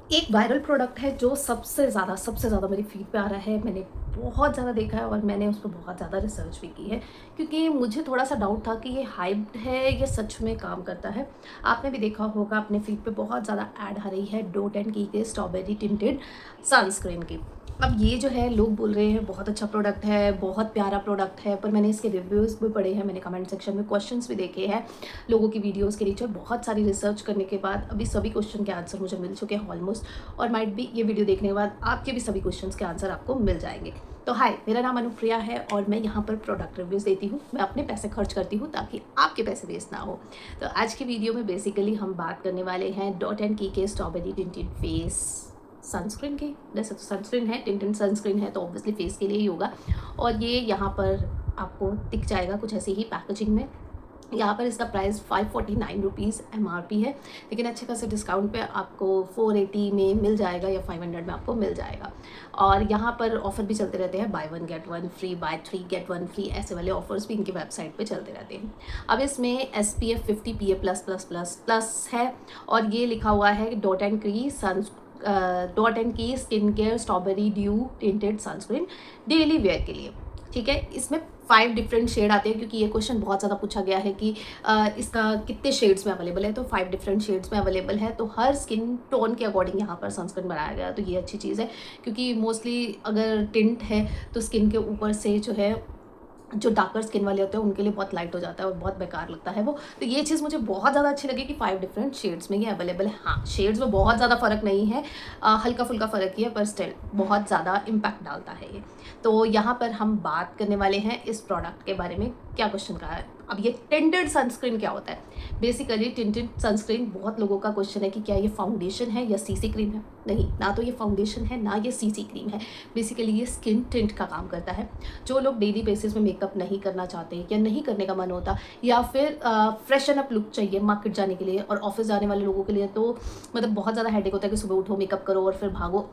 एक viral product है जो सबसे ज़्यादा मेरी फीड पे आ रहा है। मैंने बहुत ज़्यादा देखा है और मैंने उस पर बहुत ज़्यादा रिसर्च भी की है, क्योंकि मुझे थोड़ा-सा डाउट था कि ये हाइप्ड है या सच में काम करता है। आपने भी देखा होगा, अपने फीड पे बहुत ज़्यादा ऐड आ रही है डॉट एंड की के स्ट्रॉबेरी टिंटेड सनस्क्रीन की। अब ये जो है, लोग बोल रहे हैं बहुत अच्छा प्रोडक्ट है, बहुत प्यारा प्रोडक्ट है, पर मैंने इसके रिव्यूज़ भी पढ़े हैं, मैंने कमेंट सेक्शन में क्वेश्चंस भी देखे हैं लोगों की वीडियोज़ के नीचे। बहुत सारी रिसर्च करने के बाद अभी सभी क्वेश्चन के आंसर मुझे मिल चुके हैं ऑलमोस्ट, और माइट भी ये वीडियो देखने के बाद आपके भी सभी क्वेश्चंस के आंसर आपको मिल जाएंगे। तो हाय, मेरा नाम अनुप्रिया है और मैं यहाँ पर प्रोडक्ट रिव्यूज़ देती हूँ। मैं अपने पैसे खर्च करती हूँ ताकि आपके पैसे वेस्ट ना हो। तो आज की वीडियो में बेसिकली हम बात करने वाले हैं डॉट एंड की के स्ट्रॉबेरी टिंटेड फेस सनस्क्रीन की। वैसे तो सनस्क्रीन है, टिंटेड सनस्क्रीन है, तो ऑब्वियसली फेस के लिए ही होगा। और ये यहाँ पर आपको दिख जाएगा कुछ ऐसी ही पैकेजिंग में। यहाँ पर इसका प्राइस 549 रुपीज़ MRP है, लेकिन अच्छे खासे डिस्काउंट पे आपको 480 में मिल जाएगा या 500 में आपको मिल जाएगा। और यहाँ पर ऑफ़र भी चलते रहते हैं, buy 1 get 1 free, buy 3 get 1 free, ऐसे वाले ऑफर्स भी इनकी वेबसाइट पे चलते रहते हैं। अब इसमें SPF 50 PA++++ है, और ये लिखा हुआ है डॉट एंड की skin care strawberry due tinted sunscreen daily wear के लिए। ठीक है, इसमें 5 डिफरेंट शेड आते हैं, क्योंकि ये क्वेश्चन बहुत ज़्यादा पूछा गया है कि इसका कितने शेड्स में अवेलेबल है। तो 5 डिफरेंट शेड्स में अवेलेबल है, तो हर स्किन टोन के अकॉर्डिंग यहाँ पर सनस्क्रीन बनाया गया है। तो ये अच्छी चीज़ है, क्योंकि मोस्टली अगर टिंट है तो स्किन के ऊपर से जो है, जो डार्कर स्किन वाले होते हैं उनके लिए बहुत लाइट हो जाता है और बहुत बेकार लगता है वो। तो ये चीज़ मुझे बहुत ज़्यादा अच्छी लगी कि 5 डिफरेंट शेड्स में ये अवेलेबल है। हाँ, शेड्स में बहुत ज़्यादा फ़र्क नहीं है, हल्का फुल्का फ़र्क ही है, पर स्टिल बहुत ज़्यादा इम्पैक्ट डालता है ये। तो यहाँ पर हम बात करने वाले हैं इस प्रोडक्ट के बारे में। क्या क्वेश्चन का है, अब ये टिंटेड सनस्क्रीन क्या होता है। बेसिकली टिंटेड सनस्क्रीन, बहुत लोगों का क्वेश्चन है कि क्या ये फाउंडेशन है या सीसी क्रीम है। नहीं, ना तो ये फाउंडेशन है ना ये सीसी क्रीम है। बेसिकली ये स्किन टिंट का काम करता है। जो लोग डेली बेसिस में मेकअप नहीं करना चाहते या नहीं करने का मन होता, या फिर फ्रेशन अप लुक चाहिए मार्केट जाने के लिए और ऑफिस जाने वाले लोगों के लिए, तो मतलब बहुत ज़्यादा हेडेक होता है कि सुबह उठो, मेकअप करो और फिर भागो,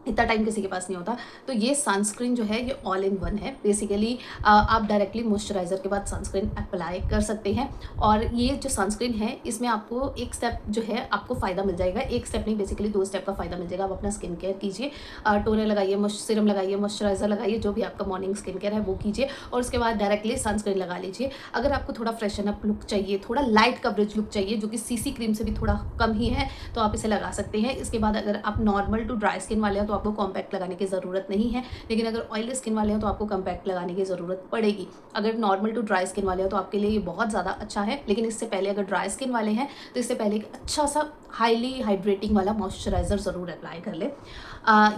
इतना टाइम किसी के पास नहीं होता। तो ये सनस्क्रीन जो है ये ऑल इन वन है। बेसिकली आप डायरेक्टली मॉइस्चराइज़र के बाद सनस्क्रीन अप्लाई कर सकते हैं। और ये जो सनस्क्रीन है, इसमें आपको एक स्टेप जो है आपको फ़ायदा मिल जाएगा। एक स्टेप नहीं, बेसिकली 2 स्टेप का फ़ायदा मिल जाएगा। आप अपना स्किन केयर कीजिए, टोनर लगाइए, सीरम लगाइए, मॉइस्चराइज़र लगाइए, जो भी आपका मॉर्निंग स्किन केयर है वो कीजिए, और उसके बाद डायरेक्टली सनस्क्रीन लगा लीजिए। अगर आपको थोड़ा फ्रेशन अप लुक चाहिए, थोड़ा लाइट कवरेज लुक चाहिए, जो कि सीसी क्रीम से भी थोड़ा कम ही है, तो आप इसे लगा सकते हैं। इसके बाद अगर आप नॉर्मल टू ड्राई स्किन वाले हैं तो आपको कॉम्पैक्ट लगाने की ज़रूरत नहीं है, लेकिन अगर ऑयली स्किन वाले हैं तो आपको कॉम्पैक्ट लगाने की ज़रूरत पड़ेगी। अगर नॉर्मल टू ड्राई स्किन वाले हो तो आपके लिए ये बहुत ज़्यादा अच्छा है, लेकिन इससे पहले अगर ड्राई स्किन वाले हैं तो इससे पहले एक अच्छा सा हाईली हाइड्रेटिंग वाला मॉइस्चराइज़र ज़रूर अप्लाई कर ले।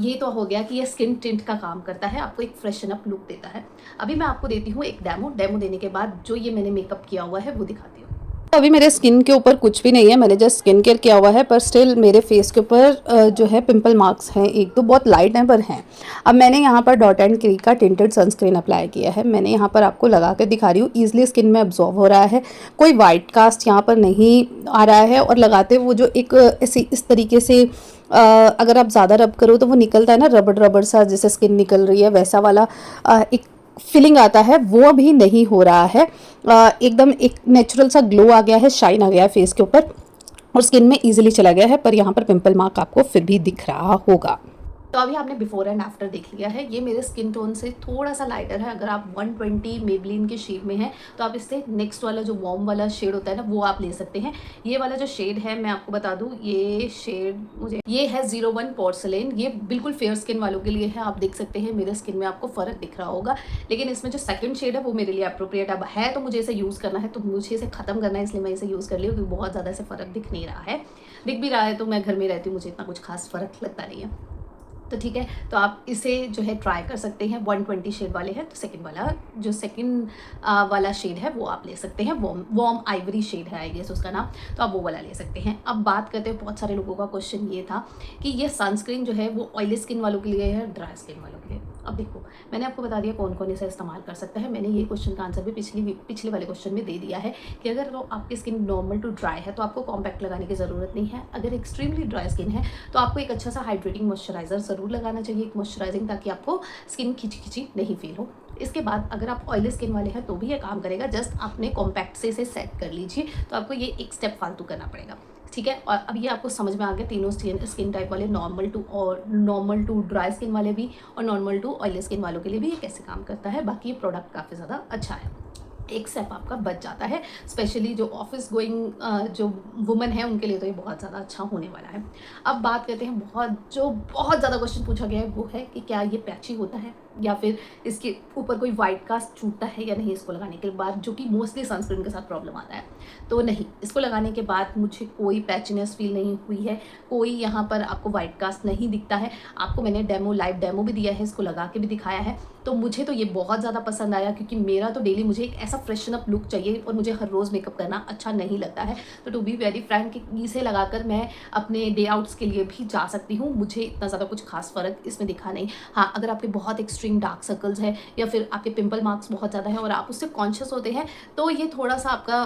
ये तो हो गया कि ये स्किन टिंट का काम करता है, आपको एक फ्रेशन अप लुक देता है। अभी मैं आपको देती हूँ एक डेमो देने के बाद जो ये मैंने मेकअप किया हुआ है वो दिखाती हूँ। तो अभी मेरे स्किन के ऊपर कुछ भी नहीं है, मैंने जस्ट स्किन केयर किया हुआ है, पर स्टिल मेरे फेस के ऊपर जो है पिंपल मार्क्स हैं, एक तो बहुत लाइट हैं पर हैं। अब मैंने यहाँ पर डॉट एंड की का टिंटेड सनस्क्रीन अप्लाई किया है। मैंने यहाँ पर आपको लगा कर दिखा रही हूँ, ईजिली स्किन में अब्जॉर्व हो रहा है, कोई वाइट कास्ट यहाँ पर नहीं आ रहा है। और लगाते वो जो एक ऐसी इस तरीके से अगर आप ज़्यादा रब करो तो वो निकलता है ना, रबड़ रबड़ सा जैसे स्किन निकल रही है, वैसा वाला एक फीलिंग आता है, वो भी नहीं हो रहा है। एकदम एक नेचुरल सा ग्लो आ गया है, शाइन आ गया है फेस के ऊपर, और स्किन में इजीली चला गया है। पर यहाँ पर पिंपल मार्क आपको फिर भी दिख रहा होगा। तो अभी आपने बिफोर एंड आफ्टर देख लिया है। ये मेरे स्किन टोन से थोड़ा सा लाइटर है। अगर आप 120 मेबलिन के शेड में हैं तो आप इससे नेक्स्ट वाला जो वार्म वाला शेड होता है ना, वो आप ले सकते हैं। ये वाला जो शेड है, मैं आपको बता दूं, ये शेड मुझे ये है 01 पोर्सलेन। ये बिल्कुल फेयर स्किन वालों के लिए है। आप देख सकते हैं मेरे स्किन में आपको फ़र्क दिख रहा होगा, लेकिन इसमें जो सेकंड शेड है वो मेरे लिए अप्रोप्रिएट अब है। तो मुझे इसे यूज़ करना है, तो मुझे इसे ख़त्म करना है, इसलिए मैं इसे यूज़ कर रही हूँ, क्योंकि बहुत ज़्यादा इसे फ़र्क दिख नहीं रहा है। दिख भी रहा है तो मैं घर में रहती हूँ, मुझे इतना कुछ खास फ़र्क लगता नहीं है। तो ठीक है, तो आप इसे जो है ट्राई कर सकते हैं। 120 शेड वाले हैं तो सेकंड वाला, जो सेकंड वाला शेड है वो आप ले सकते हैं। वॉर्म आइवरी शेड है आई गेस उसका नाम, तो आप वो वाला ले सकते हैं। अब बात करते हैं, बहुत सारे लोगों का क्वेश्चन ये था कि ये सनस्क्रीन जो है वो ऑयली स्किन वालों के लिए है, ड्राई स्किन वालों के लिए। अब देखो, मैंने आपको बता दिया कौन कौन इसे इस्तेमाल कर सकता है। मैंने ये क्वेश्चन का आंसर भी पिछले वाले क्वेश्चन में दे दिया है कि अगर तो आपकी स्किन नॉर्मल टू ड्राई है तो आपको कॉम्पैक्ट लगाने की ज़रूरत नहीं है। अगर एक्सट्रीमली ड्राई स्किन है तो आपको एक अच्छा सा हाइड्रेटिंग मॉइस्चराइज़र ज़रूर लगाना चाहिए, एक मॉइस्चराइजिंग, ताकि आपको स्किन खिंची खिंची नहीं फील हो। इसके बाद अगर आप ऑयली स्किन वाले हैं तो भी ये काम करेगा। जस्ट आपने कॉम्पैक्ट से इसे सेट कर लीजिए, तो आपको ये एक स्टेप फालतू करना पड़ेगा। ठीक है। और अब ये आपको समझ में आ गया तीनों स्किन टाइप वाले, नॉर्मल टू ड्राई स्किन वाले भी और नॉर्मल टू ऑयली स्किन वालों के लिए भी ये कैसे काम करता है। बाकी ये प्रोडक्ट काफ़ी ज़्यादा अच्छा है, एक स्टेप आपका बच जाता है। स्पेशली जो ऑफिस गोइंग जो वुमेन है उनके लिए तो ये बहुत ज़्यादा अच्छा होने वाला है। अब बात करते हैं बहुत ज़्यादा क्वेश्चन पूछा गया है वो है कि क्या ये पैची होता है या फिर इसके ऊपर कोई वाइट कास्ट छूटता है या नहीं इसको लगाने के बाद, जो कि मोस्टली सनस्क्रीन के साथ प्रॉब्लम आता है। तो नहीं, इसको लगाने के बाद मुझे कोई पैचनेस फील नहीं हुई है, कोई यहाँ पर आपको वाइट कास्ट नहीं दिखता है। आपको मैंने लाइव डेमो भी दिया है, इसको लगा के भी दिखाया है। तो मुझे तो ये बहुत ज़्यादा पसंद आया, क्योंकि मेरा तो डेली मुझे एक ऐसा फ्रेशन अप लुक चाहिए और मुझे हर रोज़ मेकअप करना अच्छा नहीं लगता है। तो टू बी वेरी फ्रैंक, इसे लगाकर मैं अपने डे आउट्स के लिए भी जा सकती हूँ, मुझे इतना ज़्यादा कुछ खास फ़र्क इसमें दिखा नहीं। हाँ, अगर आपके बहुत एक्सट्रीम डार्क सर्कल्स है या फिर आपके पिंपल मार्क्स बहुत ज़्यादा हैं और आप उससे कॉन्शियस होते हैं, तो ये थोड़ा सा आपका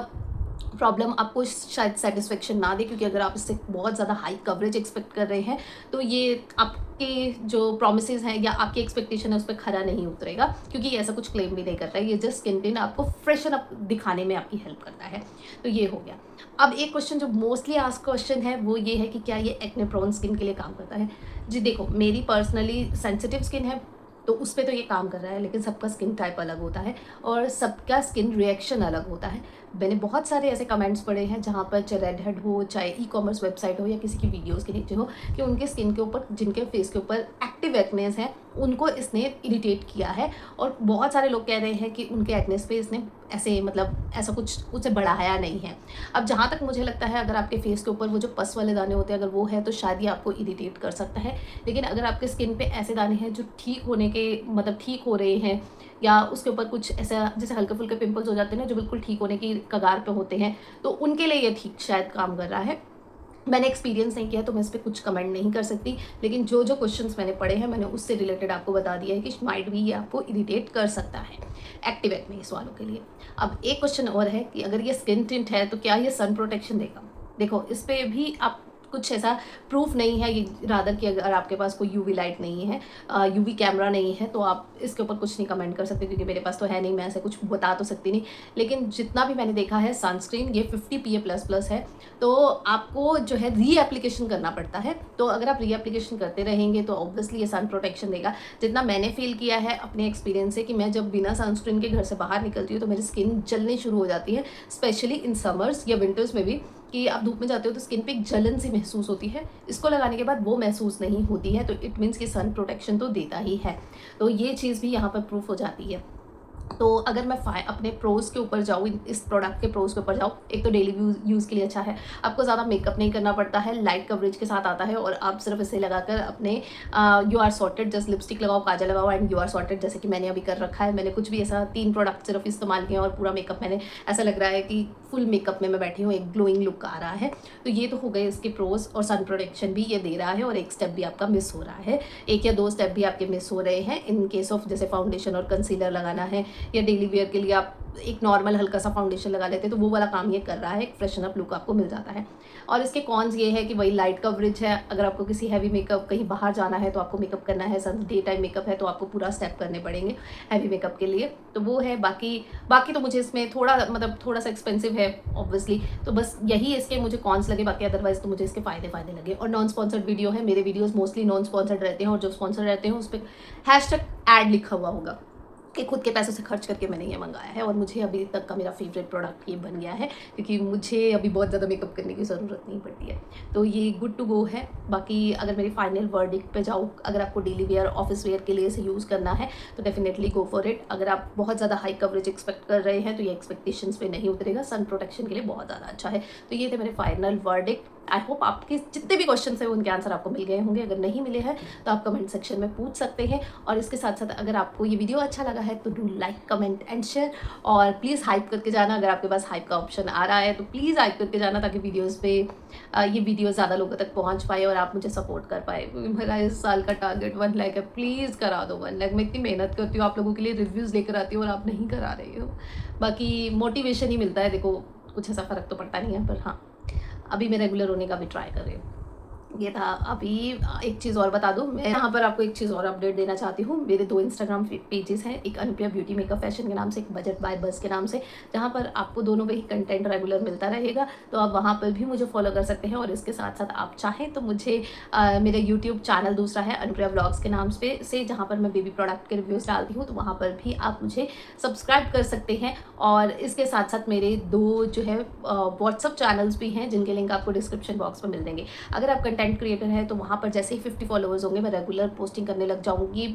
प्रॉब्लम आपको शायद सेटिस्फेक्शन ना दे, क्योंकि अगर आप इससे बहुत ज़्यादा हाई कवरेज एक्सपेक्ट कर रहे हैं तो ये आपके जो प्रोमिसेस हैं या आपकी एक्सपेक्टेशन है उस पर खरा नहीं उतरेगा, क्योंकि ये ऐसा कुछ क्लेम भी नहीं करता है। ये जस्ट स्किन टिन आपको फ्रेशन अप दिखाने में आपकी हेल्प करता है। तो ये हो गया। अब एक क्वेश्चन जो मोस्टली आस्क क्वेश्चन है वो ये है कि क्या ये एक्ने प्रोन स्किन के लिए काम करता है। जी देखो, मेरी पर्सनली सेंसिटिव स्किन है तो उस पर तो ये काम कर रहा है, लेकिन सबका स्किन टाइप अलग होता है और सबका स्किन रिएक्शन अलग होता है। मैंने बहुत सारे ऐसे कमेंट्स पढ़े हैं जहाँ पर चाहे रेड हेड हो, चाहे ई-कॉमर्स वेबसाइट हो या किसी की वीडियोस के नीचे हो, कि उनके स्किन के ऊपर, जिनके फेस के ऊपर एक्टिव एक्नेस हैं, उनको इसने इरिटेट किया है। और बहुत सारे लोग कह रहे हैं कि उनके एक्नेस पे इसने ऐसे ऐसा कुछ उसे बढ़ाया नहीं है। अब जहाँ तक मुझे लगता है, अगर आपके फेस के ऊपर वो जो पस वाले दाने होते हैं अगर वो है तो शायद ये आपको इरिटेट कर सकता है। लेकिन अगर आपके स्किन पे ऐसे दाने हैं जो ठीक होने के ठीक हो रहे हैं, या उसके ऊपर कुछ ऐसा जैसे हल्के फुल्के पिंपल्स हो जाते हैं ना जो बिल्कुल ठीक होने की कगार पे होते हैं, तो उनके लिए ये ठीक शायद काम कर रहा है। मैंने एक्सपीरियंस नहीं किया तो मैं इस पर कुछ कमेंट नहीं कर सकती, लेकिन जो क्वेश्चंस मैंने पढ़े हैं मैंने उससे रिलेटेड आपको बता दिया है कि माइट भी ये आपको इरिटेट कर सकता है एक्टिव एक्ने वालों के लिए। अब एक क्वेश्चन और है कि अगर ये स्किन टिंट है तो क्या ये सन प्रोटेक्शन देगा। देखो, इस पर भी आप कुछ ऐसा प्रूफ नहीं है, ये रादर कि अगर आपके पास कोई यूवी लाइट नहीं है, यूवी कैमरा नहीं है, तो आप इसके ऊपर कुछ नहीं कमेंट कर सकते, क्योंकि मेरे पास तो है नहीं, मैं ऐसे कुछ बता तो सकती नहीं। लेकिन जितना भी मैंने देखा है, सनस्क्रीन ये 50 PA++ है, तो आपको जो है री एप्लीकेशन करना पड़ता है। तो अगर आप री एप्लीकेशन करते रहेंगे तो ऑब्वियसली ये सन प्रोटेक्शन देगा। जितना मैंने फील किया है अपने एक्सपीरियंस से, कि मैं जब बिना सनस्क्रीन के घर से बाहर निकलती हूँ तो मेरी स्किन जलनी शुरू हो जाती है, स्पेशली इन समर्स या विंटर्स में भी, कि आप धूप में जाते हो तो स्किन पे एक जलन सी महसूस होती है। इसको लगाने के बाद वो महसूस नहीं होती है, तो इट मीन्स कि सन प्रोटेक्शन तो देता ही है। तो ये चीज़ भी यहाँ पर प्रूफ हो जाती है। तो अगर मैं अपने प्रोज के ऊपर जाऊँ, इस प्रोडक्ट के प्रोज के ऊपर जाऊँ, एक तो डेली यूज़ के लिए अच्छा है, आपको ज़्यादा मेकअप नहीं करना पड़ता है, लाइट कवरेज के साथ आता है और आप सिर्फ इसे लगाकर अपने you are sorted, just lipstick लगाओ, काजल लगाओ एंड यू आर सॉर्टेड, जैसे कि मैंने अभी कर रखा है। मैंने कुछ भी ऐसा 3 प्रोडक्ट सिर्फ इस्तेमाल किए और पूरा मेकअप मैंने ऐसा लग रहा है कि फुल मेकअप में मैं बैठी हूँ, एक ग्लोइंग लुक आ रहा है। तो ये तो हो गए इसके प्रोज, और सन प्रोटेक्शन भी ये दे रहा है, और एक स्टेप भी आपका मिस हो रहा है, 1 या 2 स्टेप भी आपके मिस हो रहे हैं इन केस ऑफ जैसे फाउंडेशन और कंसीलर लगाना है, या डेली वेयर के लिए आप एक नॉर्मल हल्का सा फाउंडेशन लगा लेते हैं, तो वो वाला काम ये कर रहा है, एक फ्रेशन अप लुक आपको मिल जाता है। और इसके कॉन्स ये है कि वही लाइट कवरेज है, अगर आपको किसी हैवी मेकअप कहीं बाहर जाना है तो आपको मेकअप करना है, डे टाइम मेकअप है तो आपको पूरा स्टेप करने पड़ेंगे हैवी मेकअप के लिए, तो वो है। बाकी तो मुझे इसमें थोड़ा सा एक्सपेंसिव है ऑब्वियसली, तो बस यही इसके मुझे कॉन्स लगे, बाकी अदरवाइज तो मुझे इसके फ़ायदे लगे। और नॉन स्पॉन्सर्ड वीडियो है, मेरे वीडियोज़ मोस्टली नॉन स्पॉन्सर्ड रहते हैं, और जो स्पॉन्सर रहते हैं उस पर #ऐड लिखा हुआ होगा कि खुद के पैसों से खर्च करके मैंने ये मंगाया है, और मुझे अभी तक का मेरा फेवरेट प्रोडक्ट ये बन गया है, क्योंकि मुझे अभी बहुत ज़्यादा मेकअप करने की ज़रूरत नहीं पड़ती है, तो ये गुड टू गो है। बाकी अगर मेरी फाइनल वर्डिक्ट पे जाऊँ, अगर आपको डेली वेयर, ऑफिस वेयर के लिए इसे यूज़ करना है तो डेफिनेटली गो फॉर इट। अगर आप बहुत ज़्यादा हाई कवरेज एक्सपेक्ट कर रहे हैं तो ये एक्सपेक्टेशंस पे नहीं उतरेगा, सन प्रोटेक्शन के लिए बहुत ज़्यादा अच्छा है। तो ये थे मेरे फाइनल वर्डिक्ट। आई होप आपके जितने भी क्वेश्चन हैं उनके आंसर आपको मिल गए होंगे, अगर नहीं मिले हैं तो आप कमेंट सेक्शन में पूछ सकते हैं। और इसके साथ साथ अगर आपको ये वीडियो अच्छा लगा है तो do like, comment and share, और प्लीज़ हाइप करके जाना, अगर आपके पास हाइप का ऑप्शन आ रहा है तो प्लीज़ हाइप करके जाना, ताकि वीडियोज़ पे ये वीडियो ज़्यादा लोगों तक पहुँच पाए और आप मुझे सपोर्ट कर पाए। मेरा इस साल का टारगेट 1 लाख है, प्लीज़ करा दो 1 लाख। मैं इतनी मेहनत करती हूँ, आप लोगों के लिए रिव्यूज़ लेकर आती हूँ और आप नहीं करा रही हो। बाकी मोटिवेशन ही मिलता है, देखो कुछ ऐसा फ़र्क तो पड़ता नहीं है, पर हाँ अभी मैं रेगुलर होने का भी ट्राई कर रही हूँ। ये था। अभी एक चीज़ और बता दूँ, मैं यहाँ पर आपको एक चीज़ और अपडेट देना चाहती हूँ। मेरे 2 इंस्टाग्राम पेजेस हैं, एक अनुप्रिया ब्यूटी मेकअप फैशन के नाम से, एक बजट बाय बस के नाम से, जहाँ पर आपको दोनों पे ही कंटेंट रेगुलर मिलता रहेगा। तो आप वहाँ पर भी मुझे फॉलो कर सकते हैं, और इसके साथ साथ आप चाहें तो मुझे मेरा यूट्यूब चैनल दूसरा है अनुप्रिया व्लॉग्स के नाम से, जहाँ पर मैं बेबी प्रोडक्ट के रिव्यूज़ डालती हूँ, तो वहाँ पर भी आप मुझे सब्सक्राइब कर सकते हैं। और इसके साथ साथ मेरे 2 जो है व्हाट्सअप चैनल्स भी हैं, जिनके लिंक आपको डिस्क्रिप्शन बॉक्स में मिल देंगे। अगर आप कंटेंट क्रिएटर हैं तो वहाँ पर जैसे ही 50 फॉलोअर्स होंगे, मैं रेगुलर पोस्टिंग करने लग जाऊँगी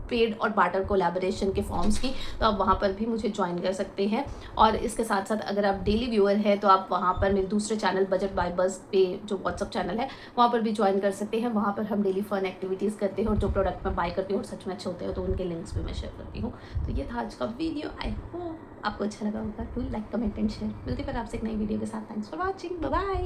पेड और बार्टर कोलैबोरेशन के फॉर्म्स की, तो आप वहाँ पर भी मुझे ज्वाइन कर सकते हैं। और इसके साथ साथ अगर आप डेली व्यूअर हैं तो आप वहाँ पर मेरे दूसरे चैनल बजट बाय बस पे, जो व्हाट्सअप चैनल है, वहाँ पर भी ज्वाइन कर सकते हैं। वहाँ पर हम डेली फन एक्टिविटीज़ करते हैं, और जो प्रोडक्ट मैं बाय करती हूँ और सच में अच्छे होते हैं तो उनके लिंक्स भी मैं शेयर करती हूँ। तो ये था आज का वीडियो। आई होप आपको अच्छा लगा होगा। Do like, comment and share. मिलती फिर आपसे एक नई वीडियो के साथ। Thanks for watching. Bye bye.